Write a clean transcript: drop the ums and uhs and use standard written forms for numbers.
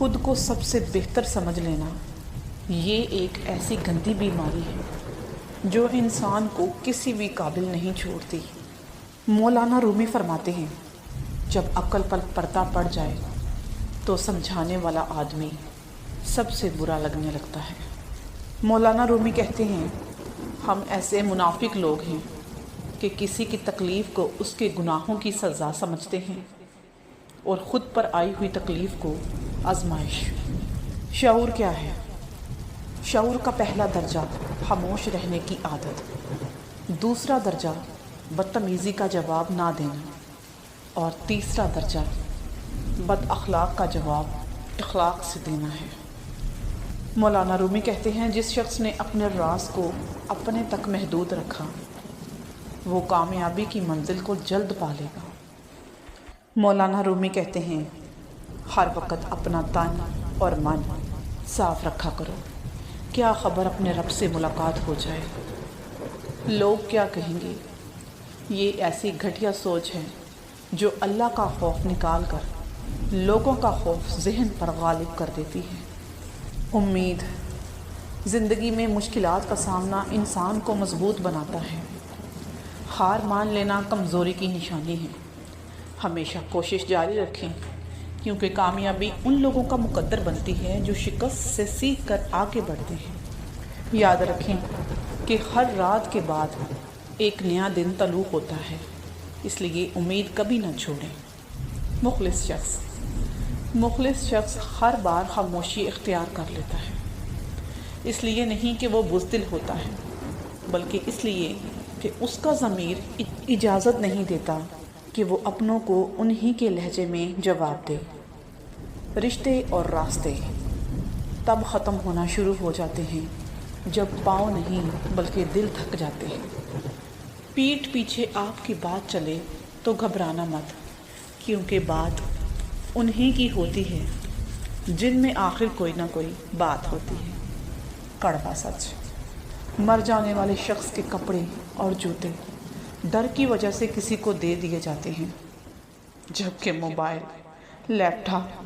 خود کو سب سے بہتر سمجھ لینا یہ ایک ایسی گندی بیماری ہے جو انسان کو کسی بھی قابل نہیں چھوڑتی۔ مولانا رومی فرماتے ہیں، جب عقل پر پردہ پڑ جائے تو سمجھانے والا آدمی سب سے برا لگنے لگتا ہے۔ مولانا رومی کہتے ہیں، ہم ایسے منافق لوگ ہیں کہ کسی کی تکلیف کو اس کے گناہوں کی سزا سمجھتے ہیں اور خود پر آئی ہوئی تکلیف کو آزمائش۔ شعور کیا ہے؟ شعور کا پہلا درجہ خاموش رہنے کی عادت، دوسرا درجہ بدتمیزی کا جواب نہ دینا، اور تیسرا درجہ بد اخلاق کا جواب اخلاق سے دینا ہے۔ مولانا رومی کہتے ہیں، جس شخص نے اپنے راز کو اپنے تک محدود رکھا وہ کامیابی کی منزل کو جلد پا لے گا۔ مولانا رومی کہتے ہیں، ہر وقت اپنا تن اور من صاف رکھا کرو، کیا خبر اپنے رب سے ملاقات ہو جائے۔ لوگ کیا کہیں گے؟ یہ ایسی گھٹیا سوچ ہے جو اللہ کا خوف نکال کر لوگوں کا خوف ذہن پر غالب کر دیتی ہے۔ امید زندگی میں مشکلات کا سامنا انسان کو مضبوط بناتا ہے۔ ہار مان لینا کمزوری کی نشانی ہے۔ ہمیشہ کوشش جاری رکھیں، کیونکہ کامیابی ان لوگوں کا مقدر بنتی ہے جو شکست سے سیکھ کر آگے بڑھتے ہیں۔ یاد رکھیں کہ ہر رات کے بعد ایک نیا دن طلوع ہوتا ہے، اس لیے امید کبھی نہ چھوڑیں۔ مخلص شخص ہر بار خاموشی اختیار کر لیتا ہے، اس لیے نہیں کہ وہ بزدل ہوتا ہے، بلکہ اس لیے کہ اس کا ضمیر اجازت نہیں دیتا کہ وہ اپنوں کو انہی کے لہجے میں جواب دے۔ رشتے اور راستے تب ختم ہونا شروع ہو جاتے ہیں جب پاؤں نہیں بلکہ دل تھک جاتے ہیں۔ پیٹھ پیچھے آپ کی بات چلے تو گھبرانا مت، کیونکہ بات انہی کی ہوتی ہے جن میں آخر کوئی نہ کوئی بات ہوتی ہے۔ کڑوا سچ۔ مر جانے والے شخص کے کپڑے اور جوتے ڈر کی وجہ سے کسی کو دے دیے جاتے ہیں، جبکہ موبائل، لیپ ٹاپ